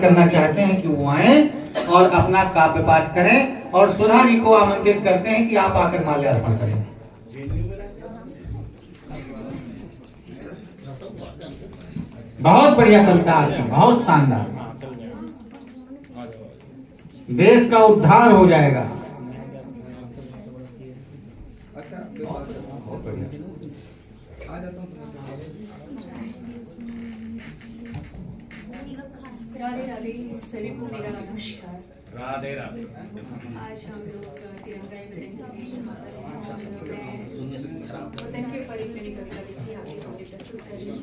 आमंत्रित करना चाहते हैं कि वो आए और अपना काव्य पाठ करें, और सुधा जी को आमंत्रित करते हैं कि आप आकर माल्यार्पण करें। बहुत बढ़िया कविता आपकी, बहुत शानदार। देश का उद्धार हो जाएगा। बहुत बढ़िया। राधे राधे सभी को मेरा नमस्कार। राधे राधे। आज हम लोग तिरंगा वतन के ऊपर एक नई कविता लिखी आपके सामने प्रस्तुत कर रही हूँ।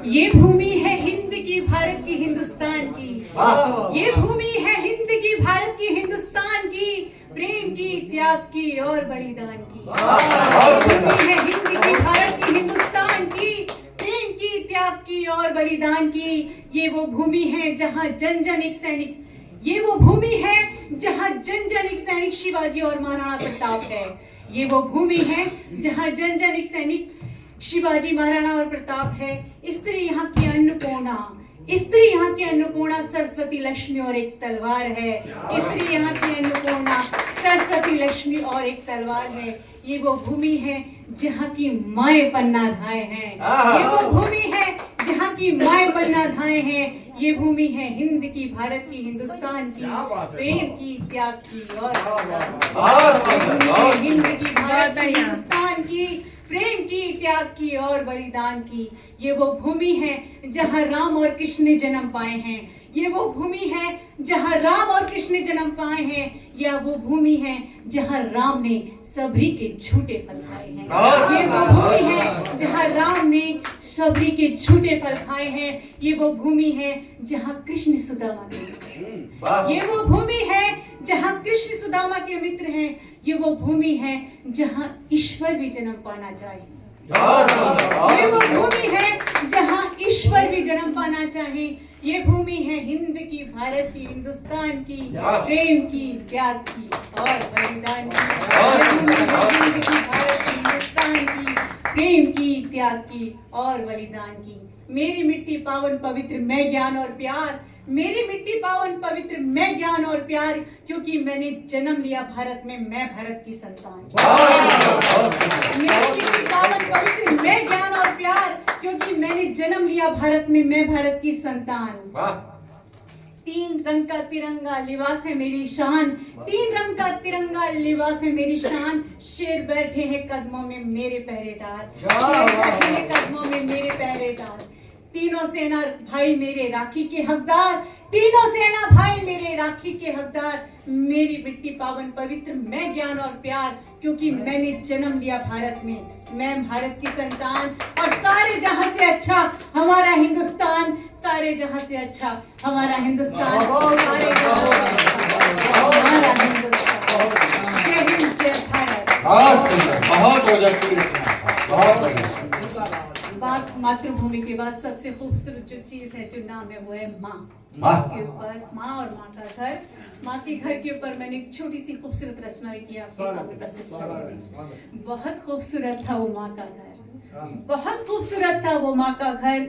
ये भूमि है हिंद की, भारत की, हिंदुस्तान की। ये भूमि है हिंद की, भारत की, हिंदुस्तान की, प्रेम की, त्याग की और बलिदान की। भूमि है हिंद की, भारत की, हिंदुस्तान की, प्रेम की, त्याग की और बलिदान की। ये वो भूमि है जहाँ जन जन एक सैनिक, ये वो भूमि है जहाँ जन जन एक सैनिक शिवाजी और महाराणा प्रताप है। ये वो भूमि है जहाँ जन जन एक सैनिक शिवाजी, महाराणा और प्रताप है। स्त्री यहाँ की अन्नपूर्णा, स्त्री यहाँ की अन्नपूर्णा, सरस्वती, लक्ष्मी और एक तलवार है। स्त्री यहाँ की अन्नपूर्णा, सरस्वती, लक्ष्मी और एक तलवार है। ये वो भूमि है जहाँ की माए पन्ना धाए हैं। ये वो भूमि है जहाँ की माए पन्ना धाए हैं। ये भूमि है हिंद की, भारत की, हिंदुस्तान की, प्रेम की, त्याग की और हिंद की, भारत की, हिंदुस्तान की, प्रेम की, त्याग की और बलिदान की। ये वो भूमि है जहाँ राम और कृष्ण ने जन्म पाए हैं। ये वो भूमि है जहाँ राम और कृष्ण ने जन्म पाए हैं। या वो भूमि है जहाँ राम ने सबरी के झूठे फल खाए हैं। ये वो भूमि है जहाँ राम ने सबरी के झूठे फल खाए हैं। ये वो भूमि है जहाँ कृष्ण सुदामा के, ये वो भूमि है जहाँ कृष्ण सुदामा के मित्र हैं। ये वो भूमि है जहाँ ईश्वर भी जन्म पाना चाहे। ये वो भूमि है जहाँ ईश्वर भी जन्म पाना चाहे। ये भूमि है हिंद की, भारत की, हिंदुस्तान की, प्रेम की, त्याग की और बलिदान की। हिंद की, भारत की, हिंदुस्तान की, प्रेम की, त्याग की और बलिदान की। मेरी मिट्टी पावन पवित्र, मैं ज्ञान और प्यार। मेरी मिट्टी पावन पवित्र, मैं ज्ञान और प्यार, क्योंकि मैंने जन्म लिया भारत में, मैं भारत की संतान। मेरी मिट्टी पावन पवित्र, मैं ज्ञान और प्यार, क्योंकि मैंने जन्म लिया भारत में, मैं भारत की संतान। तीन रंग का तिरंगा लिबास है मेरी शान, तीन रंग का तिरंगा लिबास है मेरी शान। शेर बैठे हैं कदमों में मेरे पहरेदार, शेर बैठे हैं कदमों में मेरे पहरेदार। तीनों सेना भाई मेरे राखी के हकदार, तीनों सेना भाई मेरे राखी के हकदार। मेरी मिट्टी पावन पवित्र, मैं ज्ञान और प्यार, क्योंकि मैंने जन्म लिया भारत में, मैं भारत की संतान। और सारे जहां से अच्छा हमारा हिंदुस्तान, सारे जहां से अच्छा हमारा हिंदुस्तान, सारे जहां से अच्छा हमारा हिंदुस्तान। जय हिंद, जय भारत। बहुत बहुत बढ़िया। बात मातृभूमि के बाद सबसे खूबसूरत जो चीज है, जो नाम है, वो है माँ। माँ के ऊपर, माँ और माँ का घर, माँ के घर के ऊपर मैंने एक छोटी सी खूबसूरत रचना लिखी, आपके सामने प्रस्तुत करूंगी। बहुत खूबसूरत था वो माँ का घर, बहुत खूबसूरत था वो माँ का घर।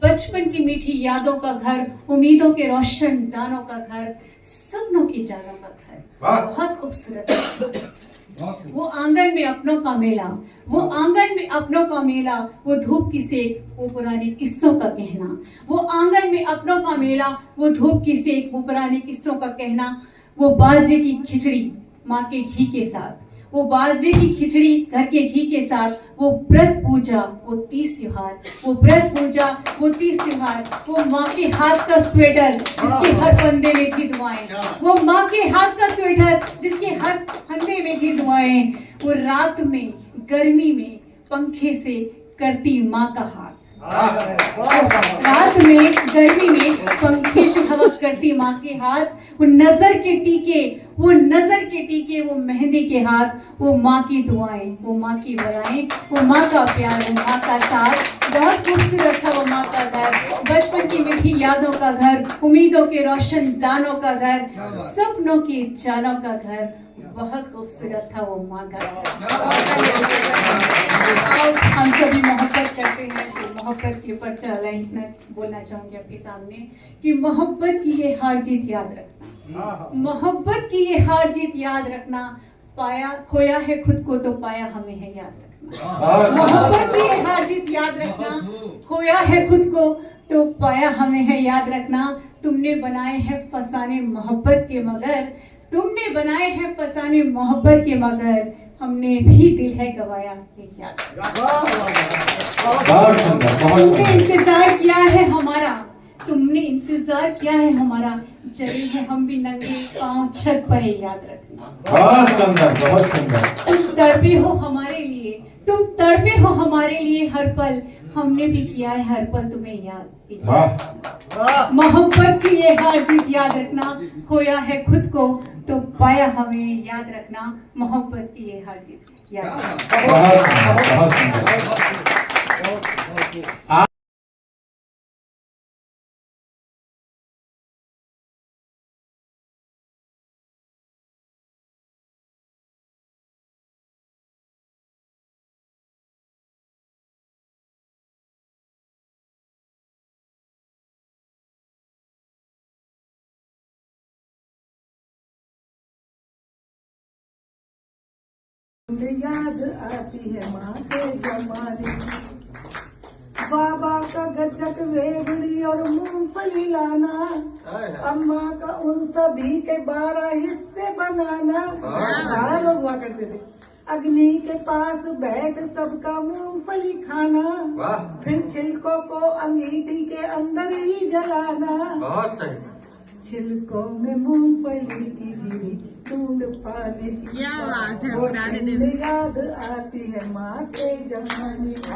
बचपन की मीठी यादों का घर, उम्मीदों के रोशन दानों का घर, सपनों की जालों का घर, बहुत खूबसूरत था। वो आंगन में अपनों का मेला, वो आंगन में अपनों का मेला, वो धूप की सेक, वो पुराने किस्सों का कहना। वो आंगन में अपनों का मेला, वो धूप की सेक, वो पुराने किस्सों का कहना। वो बाजरे की खिचड़ी माँ के घी के साथ, वो बाजरे की खिचड़ी घर के घी के साथ। वो व्रत पूजा, वो 30 त्योहार, वो व्रत पूजा, वो 30 त्योहार। वो माँ के हाथ का स्वेटर जिसके हर फंदे में थी दुआएं, वो माँ के हाथ का स्वेटर जिसके हर फंदे में थी दुआएं। वो रात में गर्मी में पंखे से करती माँ का हाथ, रात में गर्मी में पंखे से हवा करती माँ के हाथ। वो नजर के टीके, वो नजर के टीके, वो मेहंदी के हाथ, वो माँ की दुआएं, वो माँ की बलाएं, वो माँ का प्यार, वो माँ का साथ। बहुत खूबसूरत था वो माँ का घर, बचपन की मीठी यादों का घर, उम्मीदों के रोशन दानों का घर, सपनों की जालों का घर। बहुत खूबसूरत था वो माँ का घर। हम सभी मोहब्बत करते हैं। मोहब्बत के ऊपर चला इतना बोलना चाहूंगी आपके सामने कि मोहब्बत की ये हार जीत याद रखना, मोहब्बत की ये हार जीत याद रखना। पाया खोया है खुद को तो पाया हमें है याद रखना। मोहब्बत की ये हार जीत याद रखना, खोया है खुद को तो पाया हमें है याद रखना। तुमने बनाए हैं फसाने मोहब्बत के मगर, तुमने बनाए हैं फसाने मोहब्बत के मगर, हमने भी दिल है गवाया ये याद। तुमने इंतजार किया है हमारा, तुमने इंतजार किया है हमारा, चले हैं हम भी नंगे पांव छत पर है याद रखना। बहुत सुंदर, बहुत सुंदर। तुम तड़पे हो हमारे लिए, तुम तड़पे हो हमारे लिए हर पल, हमने भी किया है हर पल तुम्हें याद। मोहब्बत की ये हार जीत याद रखना, खोया है खुद को तो पाया हमें याद रखना। मोहब्बत की ये हार जीत याद रखना। याद आती है माँ के जमाने की, बाबा का गचक वेगड़ी और मूंगफली लाना, अम्मा का उन सभी के 12 हिस्से बनाना। 12 लोग हुआ करते थे। अग्नि के पास बैठ सबका मूंगफली खाना, फिर छिलकों को अंगीठी के अंदर ही जलाना। बहुत सही। छिलकों में मूंगफली की गिरी ढूंढ पाने की, क्या बात है। पुराने दिन याद आती है माँ के जमाने की।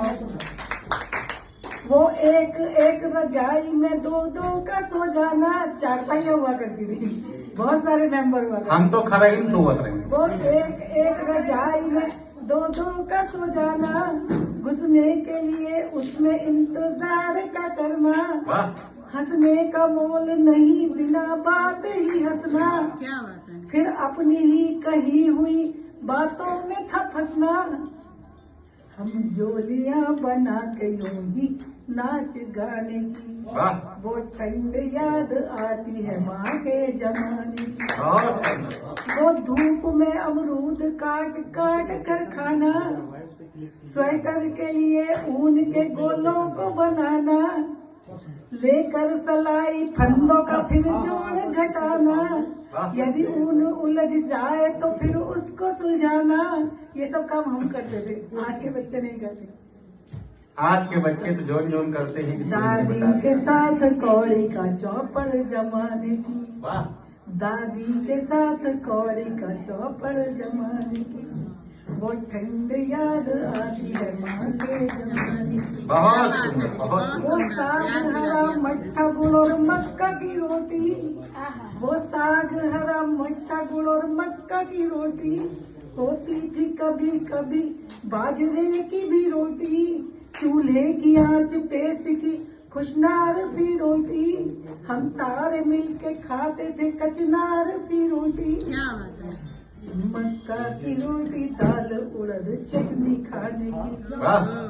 वो एक एक रजाई में 2-2 का सो जाना। 4 पहिया हुआ करती थी, बहुत सारे मेंबर हुआ। हम तो खरा ही सोवत रहे। वो एक एक रजाई में 2-2 का सो जाना, घुसने के लिए उसमें इंतजार का करना। हंसने का मोल नहीं बिना बात ही हंसना, क्या बात है। फिर अपनी ही कही हुई बातों में था फंसना। हम जोलियां बना के यूं ही नाच गाने की, वो ठंड याद आती है माँ के जमाने की। वो धूप में अमरूद काट काट कर खाना, स्वेटर के लिए ऊन के गोलों को बनाना, लेकर सलाई फंदों का फिर जोड़ घटाना। यदि ऊन उलझ जाए तो फिर उसको सुलझाना। ये सब काम हम करते थे, आज के बच्चे नहीं करते। आज के बच्चे तो जोन जोन करते हैं। दादी के साथ कौड़ी का चौपड़ जमाने की, दादी के साथ कौड़ी का चौपड़ जमाने की, वो ठंड याद आती है माँ के जमाने की। बहुत सुंदर, बहुत सुंदर। वो साग हरा मट्ठा गुड़ और मक्का की रोटी, वो साग हरा मट्ठा गुड़ और मक्का की रोटी, होती थी कभी कभी बाजरे की भी रोटी, चूल्हे की आंच पे सिकी खुशनार सी रोटी, हम सारे मिलके खाते थे कचनार सी रोटी। क्या बात है। मक्का की रोटी दाल उड़द चटनी खाने की,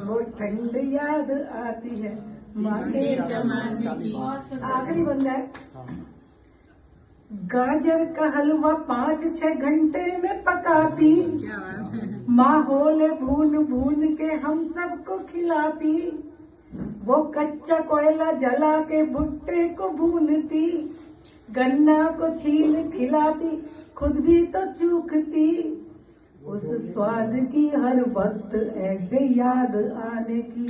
वो ठंड याद आती है माँ के जमाने की। आखिरी बंदा है। गाजर का हलवा 5-6 घंटे में पकाती, क्या बात है। माहौल भून भून के हम सबको खिलाती, वो कच्चा कोयला जला के भुट्टे को भूनती, गन्ना को छील खिलाती, खुद भी तो चूकती। उस स्वाद की हर वक्त ऐसे याद आने की,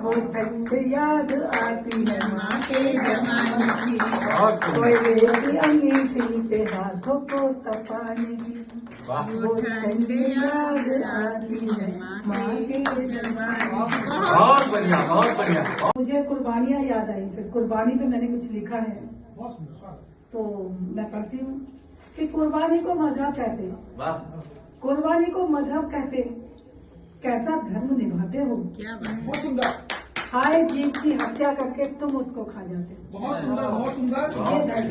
वो ठंड याद आती है माँ के जमाने की। कोयले की अंगीठी पे हाथों को तपाने की, वो ठंड याद आती है माँ के जमाने की। बहुत बढ़िया, बहुत बढ़िया। मुझे कुर्बानियाँ याद आई। फिर कुर्बानी पे मैंने कुछ लिखा है, तो मैं पढ़ती हूँ कि कुर्बानी को मजहब कहते हैं, कुर्बानी को मजहब कहते हैं, कैसा धर्म निभाते हो। क्या बात है। बहुत सुंदर, हाय जीव की हत्या करके तुम उसको खा जाते हो। बहुत सुंदर, बहुत सुंदर, ये धर्म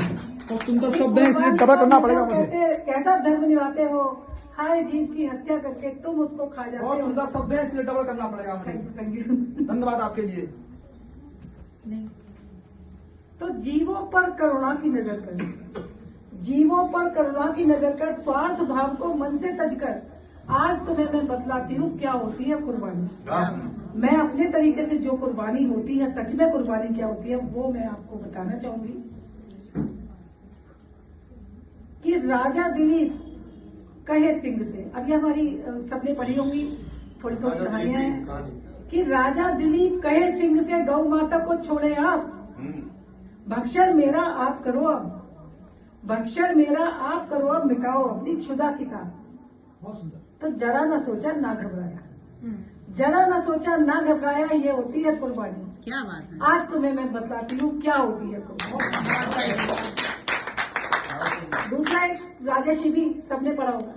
बहुत सुंदर शब्द है, इसलिए डबल करना पड़ेगा मुझे। कहते हैं, कैसा धर्म निभाते हो, खाए जीव की हत्या करके तुम उसको खा जाते बहुत हो। सुंदर शब्द है, इसलिए डबल करना पड़ेगा मुझे। Thank you. धन्यवाद आपके लिए। नहीं तो जीवों पर करुणा की नजर कर, जीवों पर करुणा की नजर कर, स्वार्थ भाव को मन से तज कर। आज तुम्हें मैं बतलाती हूँ क्या होती है कुर्बानी। मैं अपने तरीके से जो कुर्बानी होती है, सच में कुर्बानी क्या होती है, वो मैं आपको बताना चाहूंगी। कि राजा दिलीप कहे सिंह से, अब ये हमारी सबने पढ़ी होंगी, थोड़ी थोड़ी कहानियां हैं। कि राजा दिलीप कहे सिंह से, गौ माता को छोड़े आप, भक्षण मेरा आप करो अब, भक्षण मेरा आप करो अब, मिटाओ अपनी क्षुधा किताब। बहुत सुंदर। तो जरा न सोचा ना घबराया, जरा न सोचा ना घबराया, ये होती है कुर्बानी। क्या बात है। आज तुम्हें मैं बतलाती हूँ क्या होती है कुर्बानी। दूसरा एक राजा शिवी, सबने पढ़ा होगा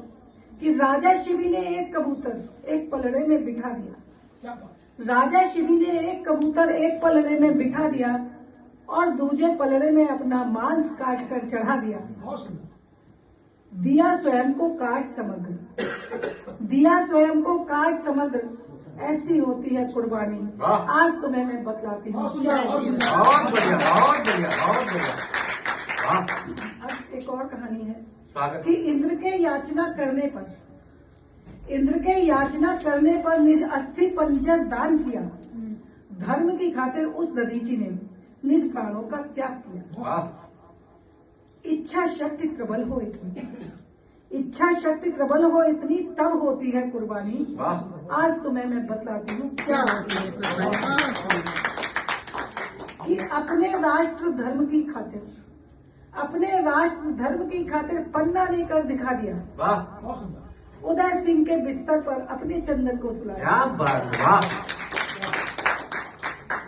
कि राजा शिवी ने एक कबूतर एक पलड़े में बिठा दिया। क्या बात। राजा शिवी ने एक कबूतर एक पलड़े में बिठा दिया और दूसरे पलड़े में अपना मांस काट कर चढ़ा दिया। बहुत सुंदर। दिया स्वयं को काट समग्र, दिया स्वयं को काट समग्र, ऐसी होती है कुर्बानी। आज तुम्हें मैं बतलाती हूँ बहुत क्या सुंदर। होती है। बहुत बढ़िया, बहुत बढ़िया, बहुत बढ़िया। वाह, अब एक और कहानी है स्वागत। कि इंद्र के याचना करने पर, इंद्र के याचना करने पर निज अस्थि पंजर दान किया। धर्म की खातिर उस दधीची ने निज प्राणों का त्याग किया। वाह, इच्छा शक्ति प्रबल हो इतनी, इच्छा शक्ति प्रबल हो इतनी, तब होती है कुर्बानी। वाह। आज तुम्हें मैं बतलाती हूँ क्या होती है कुर्बानी। कि अपने राष्ट्र धर्म की खातिर, अपने राष्ट्र धर्म की खातिर पन्ना लेकर दिखा दिया। वाह, बहुत सुंदर। उदय सिंह के बिस्तर पर अपने चंदन को सुलाया। क्या बात, वाह,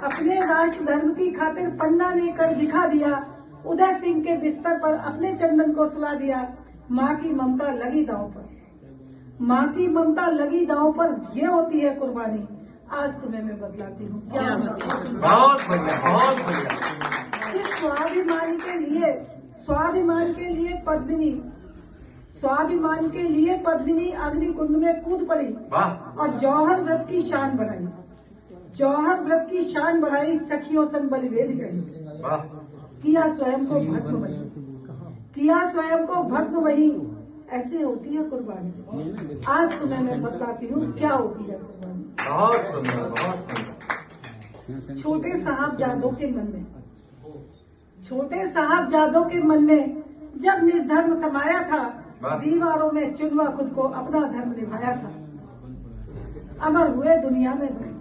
अपने राष्ट्र धर्म की खातिर पन्ना लेकर दिखा दिया, उदय सिंह के बिस्तर पर अपने चंदन को सुला दिया। माँ की ममता लगी दांव पर, माँ की ममता लगी दांव पर, ये होती है कुर्बानी। आज तुम्हें मैं बतलाती हूँ क्या होती है। बहुत बढ़िया, बहुत बढ़िया। कि स्वाभिमान के लिए, स्वाभिमान के लिए पद्मिनी, स्वाभिमान के लिए पद्मिनी अग्नि कुंड में कूद पड़ी वाह, और जौहर व्रत की शान बढ़ाई, जौहर व्रत की शान बढ़ाई, सखियों संग बलिवेद चढ़ी। वाह, किया स्वयं को भस्म वही, किया स्वयं को भस्म वही, ऐसे होती है कुर्बानी। आज तुम्हें मैं बतलाती हूँ क्या होती है कुर्बानी। बहुत सुंदर, बहुत सुंदर। छोटे साहबजादों के मन में, छोटे साहबजादों के मन में जब निज धर्म समाया था, दीवारों में चुनवा खुद को अपना धर्म निभाया था। अमर हुए दुनिया में दोनों,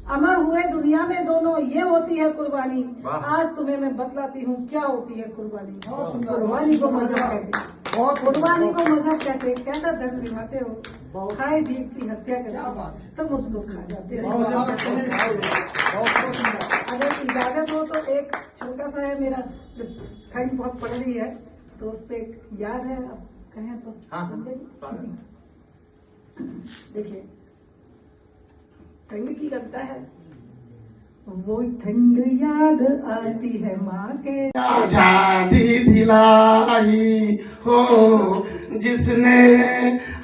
अमर हुए दुनिया में दोनों, ये होती है कुर्बानी। आज तुम्हें मैं बतलाती हूँ क्या होती है कुर्बानी। बहुत सुंदर। कुर्बानी को मजहब कहते हैं, बहुत कुर्बानी को मजहब कहते हैं। कैसा धर्म निभाते हो, खाए जीव की हत्या क्या करते बात हो, तुम उसको खा जाते हो। बहुत सुंदर। अगर इजाजत हो तो एक छोटा सा है मेरा, खंड बहुत पड़ रही है तो उस पे याद है, अब कहें तो हाँ। समझे। देखिए ठंड की कविता है, वो ठंड याद आती है माँ के। आजादी दिलाई हो जिसने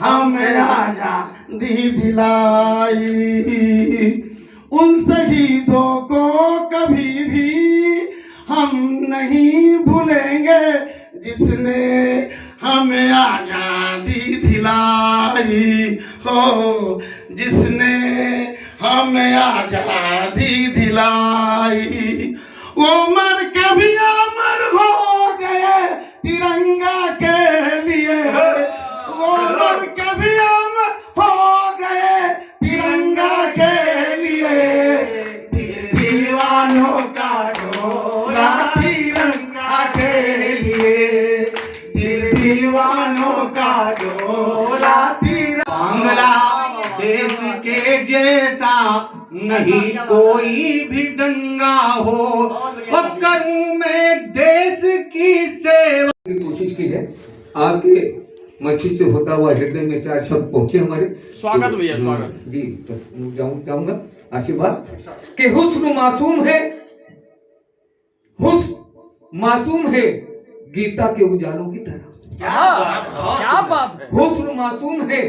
हमें आजादी दिलाई, उन शहीदों को कभी भी हम नहीं भूलेंगे, जिसने हमें आजादी दिलाई हो, जिसने हमें आजादी दिलाई। वो मर के भी अमर हो गए तिरंगा के लिए, वो मर के भी अमर हो गए तिरंगा के लिए। दीवानों का डोला तिरंगा के लिए, दीवानों का डोला बांग्ला देश के जैसा नहीं कोई भी दंगा हो, वो करूं मैं देश की सेवा। की कोशिश की है। आपके मस्जिद से होता हुआ हृदय में चार शब्द पहुंचे हमारे। स्वागत भैया, स्वागत जी। तो जाऊंगा आशीर्वाद कि हुस्न मासूम है, हुस्न मासूम है गीता के उजालों की तरह। क्या बात है। हुस्न मासूम है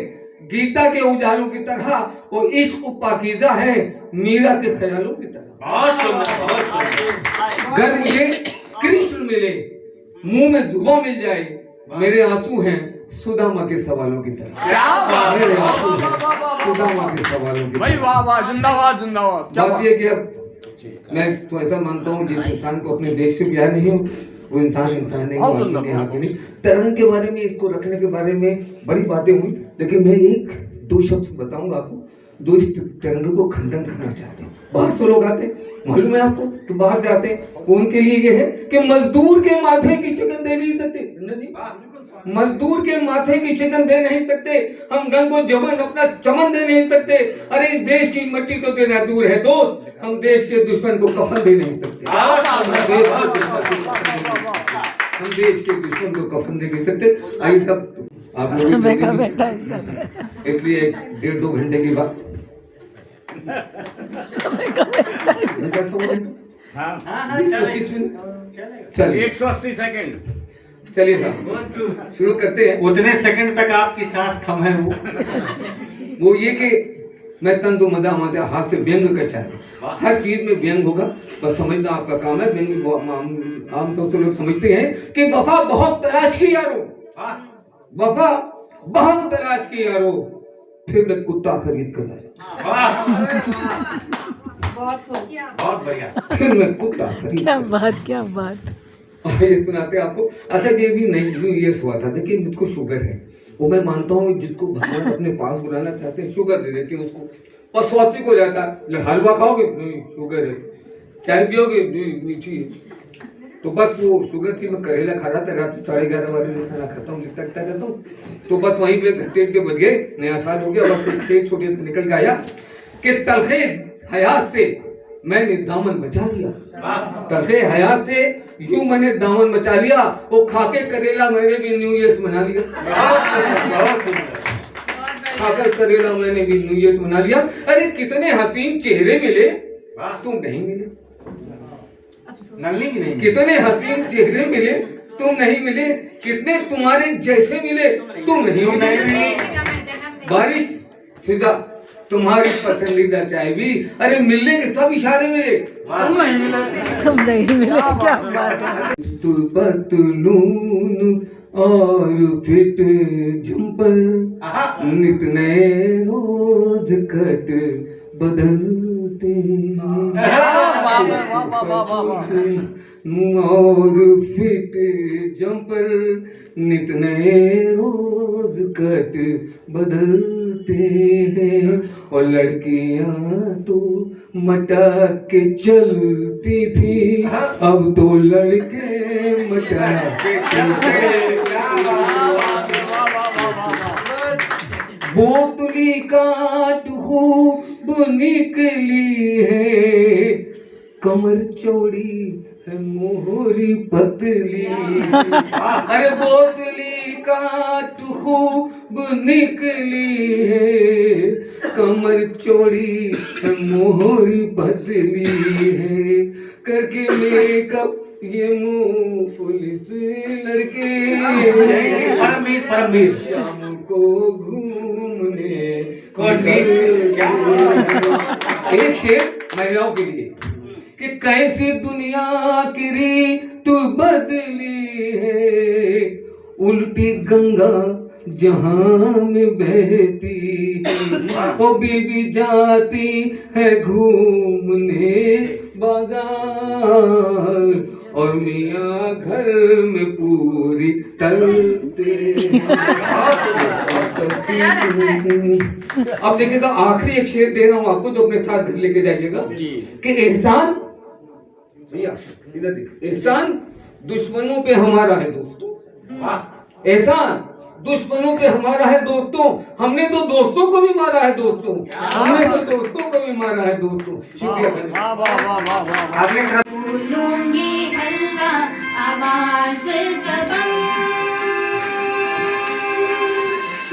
गीता के उजालों की तरह, वो इश्क पाकीज़ा है मीरा के ख्यालों की तरह। बहुत सुंदर, बहुत सुंदर। अगर मुझे कृष्ण मिले, मुंह में जुबान मिल जाए, मेरे आंसू हैं सुदामा के सवालों की तरह। क्या बात मेरे है। आंसू हैं सुदामा के सवालों की भाई तरह। वाह वाह, जिंदाबाद जिंदाबाद। क्या बात बात। ये कि अब मैं तो ऐसा मानता हूँ जिस इंसान को अपने देश से प्यार नहीं हो वो इंसान नहीं, बहुत वो सुंदर, आदमी नहीं, आदमी नहीं। तरंग के बारे में, इसको रखने के बारे में बड़ी बातें हुई, लेकिन मैं एक दो शब्द बताऊंगा आपको जो इस तरंग को खंडन करना चाहते हैं। बाहर तो लोग आते हैं, मालूम है आपको, तो बाहर जाते हैं, उनके लिए ये है कि मजदूर के माथे की चिकन दे नहीं सकते, मजदूर के माथे की चिकन दे नहीं सकते, हम गंगो जमन अपना चमन दे नहीं सकते। अरे इस देश की मिट्टी तो देना दूर है दोस्त, हम देश के दुश्मन को कफन दे नहीं सकते। हम देश के दुश्मन को कफन दे नहीं सकते। आइए सब आप लोग इसलिए 1.5-2 घंटे की बात चलिए 180 सेकंड। चलिए साहब शुरू करते हैं। उतने सेकंड तक आपकी सांस थम है वो ये कि मैं तंदु मजा हमारे हाथ से व्यंग का चाहते, हर चीज में व्यंग होगा, बस समझना आपका काम है। व्यंग आमतौर से लोग समझते हैं कि वफा बहुत तलाश की यारो, वफा बहुत तलाश की यारो, फिर मैं कुत्ता खरीद कर लाया, बहुत बढ़िया। फिर मैं कुत्ता खरीद। क्या बात। ये सुनाते हैं आपको। अच्छा ये भी नहीं ये हुआ था, देखिए मुझको शुगर है, वो मैं मानता हूँ जिसको भगवान अपने पास बुलाना चाहते हैं शुगर दे देते हैं उसको, और स्वास्थ्य हो जाता है। हलवा खाओगे? नहीं शुगर है। चाय पियोगे? नहीं मीठी है। तो बस वो शुगर थी, मैं करेला खा रहा था रात 11:30 बजे खाना खाता हूँ, लिखता रहता हूँ। तो बस वहीं पे घंटे के बज गए, नया साल हो गया, बस एक खेत छोटे से निकल के आया कि तलखे हयात से मैंने दामन बचा लिया, तलखे हयात से यूं मैंने दामन बचा लिया, वो खाके करेला मैंने भी न्यू ईयर मना लिया, खाकर करेला मैंने भी न्यू ईयर मना लिया। अरे कितने हसीन चेहरे मिले, तुम नहीं मिले, नल्ली की नहीं। कितने हसीन चेहरे मिले, तुम नहीं मिले, कितने तुम्हारे जैसे मिले, तुम नहीं मिले। बारिश फिजा तुम्हारी पसंदीदा चाय भी, अरे मिलने के सब इशारे मिले, तुम नहीं मिले। क्या बात है। तू पतलून और फिट झुम्पर, नित नए रोज कट बदलते और फिट जंपर, नित नए रोज कट बदलते हैं, और लड़कियां तो मटा के चलती थी, अब तो लड़के मटा के बोतली काट खूब निकली है, कमर चौड़ी है मोहरी पतली, अरे बोतली काट खूब निकली है, कमर चौड़ी है मोहरी पतली है, करके मेकअप ये मुंह पुलिस लड़के शाम को घूमने एक शेर महिलाओं के लिए कि कैसी दुनिया की रीत बदली है, उल्टी गंगा जहां में बहती है, वो बीबी जाती है घूमने बाजार, और मियाँ घर में पूरी तलते। अब देखिएगा आखिरी एक शेर दे रहा हूँ आपको जो अपने साथ घर लेके जाइएगा कि एहसान, भैया इधर देखिए, एहसान दुश्मनों पे हमारा है दोस्तों, एहसान दुश्मनों पे हमारा है दोस्तों, हमने तो दोस्तों को भी मारा है दोस्तों, हमने तो दोस्तों को भी मारा है दोस्तों। शुक्रिया। बोलूंगी अल्लाह आवाज दबा,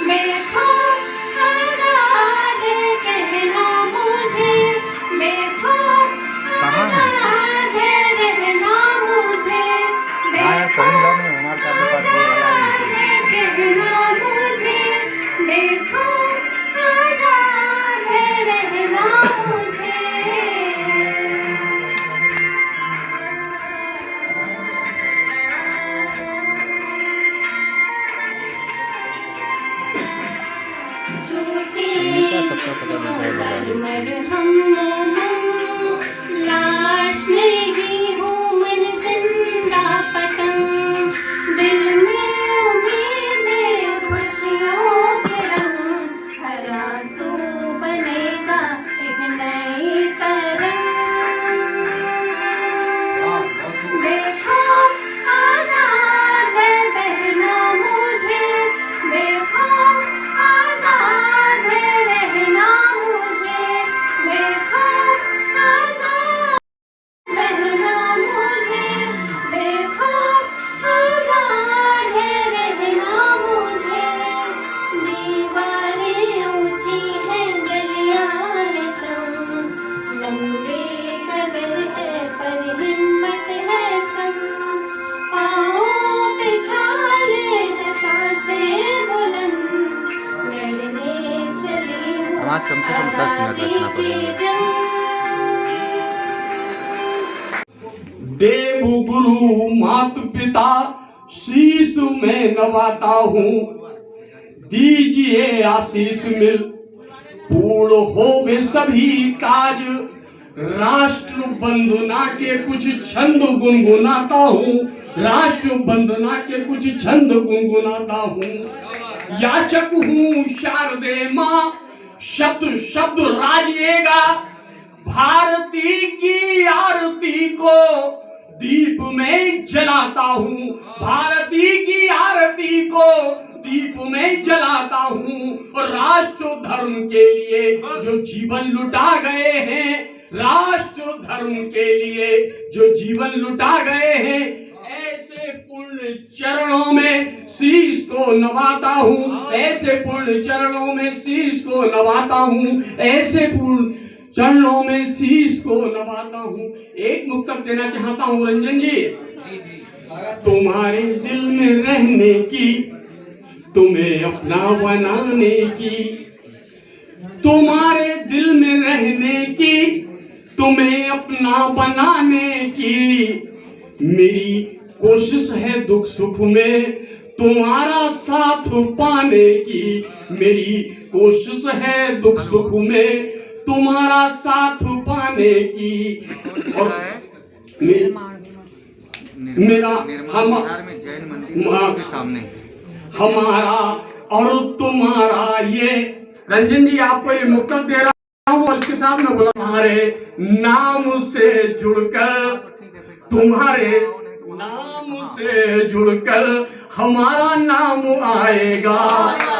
मेरे खौफ आजाद कहना मुझे, मेरे खौफ आजाद रहना मुझे, मेरे खौफ आजाद शादी की जंग देव गुरु मात पिता शीश में नवाता हूँ, दीजिए आशीष मिल पूर्ण हो वे सभी काज। राष्ट्र वंदना के कुछ छंद गुनगुनाता हूँ, राष्ट्र वंदना के कुछ छंद गुनगुनाता हूँ। याचक हूँ शारदे माँ, शब्द शब्द राजिएगा। भारती की आरती को दीप में जलाता हूँ, भारती की आरती को दीप में जलाता हूँ। और राष्ट्र धर्म के लिए जो जीवन लुटा गए हैं, राष्ट्र धर्म के लिए जो जीवन लुटा गए हैं, ऐसे पुण्य चरणों में शीश को नवाता हूँ, ऐसे पुण्य चरणों में शीश को नवाता हूँ, ऐसे पुण्य चरणों में शीश को नवाता हूँ। एक मुक्तक देना चाहता हूँ रंजन जी। तुम्हारे दिल में रहने की, तुम्हें अपना बनाने की, तुम्हारे दिल में रहने की, तुम्हें अपना बनाने की मेरी कोशिश है दुख सुख में तुम्हारा साथ पाने की। मेरी कोशिश है दुख सुख में तुम्हारा साथ पाने की। और मेरा हम जैन मंदिर के सामने हमारा और तुम्हारा ये रंजन जी आपको ये मुक्तक दे रहा हूँ और इसके साथ में बोला तुम्हारे नाम से जुड़कर, तुम्हारे नाम से जुड़कर हमारा नाम आएगा।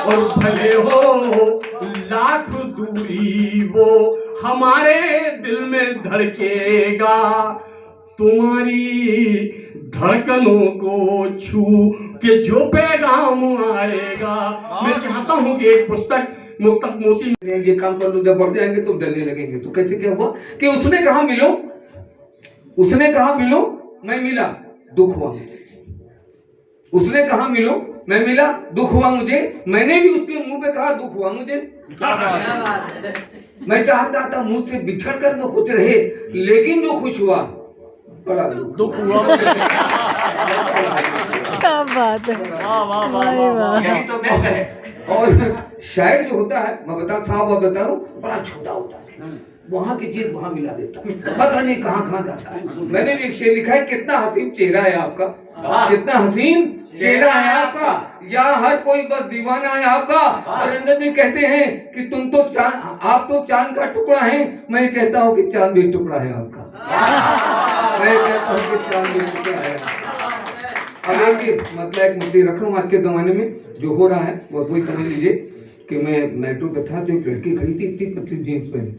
और भले हो लाख दूरी वो हमारे दिल में धड़केगा। तुम्हारी धड़कनों को छू के जो पैगाम आएगा। मैं चाहता हूँ कि एक पुस्तक मुक्तक मोती ये काम कर लो, जब बढ़ जाएंगे तो डरने लगेंगे। तो कैसे क्या हुआ कि उसने कहा मिलो, उसने कहा मिलो, मैं मिला, दुख हुआ। उसने कहा मिलो, मैं मिला, दुख हुआ मुझे। मैंने भी उसके मुंह पे कहा दुख हुआ मुझे। मैं चाहता था मुझसे बिछड़ कर वो खुश रहे, लेकिन जो खुश हुआ बड़ा दुख हुआ। क्या बात है, यही तो मैं कहे। और शायर जो होता है, मैं बता रहा हूँ, बड़ा छोटा होता है। वहाँ की चीज वहाँ मिला देता है, पता नहीं कहाँ कहाँ जाता है। मैंने भी एक शेर लिखा है, कितना हसीन चेहरा है आपका, कितना हसीन चेहरा है आपका, या हर कोई बस दीवाना है आपका। और अंदर भी कहते हैं कि तुम तो चांद, आप तो चांद का टुकड़ा है। मैं कहता हूँ कि चांद भी टुकड़ा है आपका। मैं कहता हूँ कि चांद भी टुकड़ा है। अब मतलब एक मुद्दे रख रहा हूँ, आज के जमाने में जो हो रहा है वो वही समझ लीजिए कि मैं मेट्रो पे था तो एक लड़की खड़ी थी, इतनी पतली जीन्स पहने,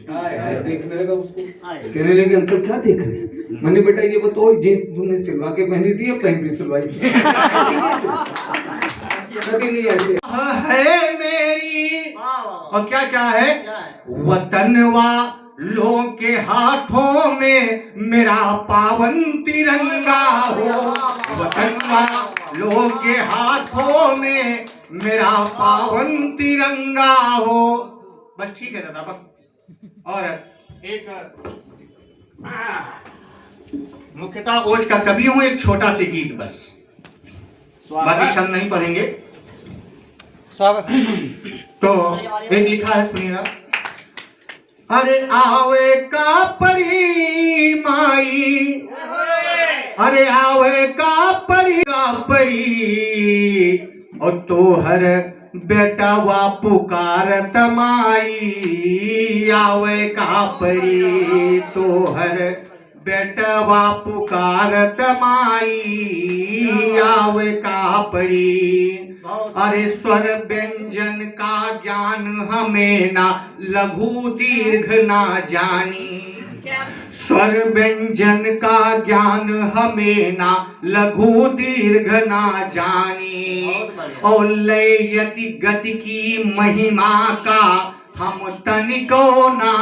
देखने लगा उसको, कहने लगे अंकल क्या देख रहे हैं। मैंने बेटा ये बताओ जीन्स तुमने सिलवा के पहनी थी या पहन के सिलवाई थी? नहीं ऐसे है मेरी और क्या चाहे वतन वालों के हाथों में मेरा पावन तिरंगा हो, वतन वालों के हाथों में मेरा पावन तिरंगा हो। बस ठीक है दादा, बस। और एक मुख्यतः ओज का कवि हूं, एक छोटा सी गीत बस, बाकी छंद नहीं पढ़ेंगे। तो एक लिखा है, सुनिएगा। अरे आवे का परी माई, अरे आवे का परी और तोहर बेटा वा पुकारत माई। आवे का परी तोहर बेटा वा पुकारत माई। आवे का परी। अरे स्वर व्यंजन का ज्ञान हमें ना लघु दीर्घ ना जानी। स्वर व्यंजन का ज्ञान हमें ना लघु दीर्घ ना जानी। और लय यति गति की महिमा का हम तनिको ना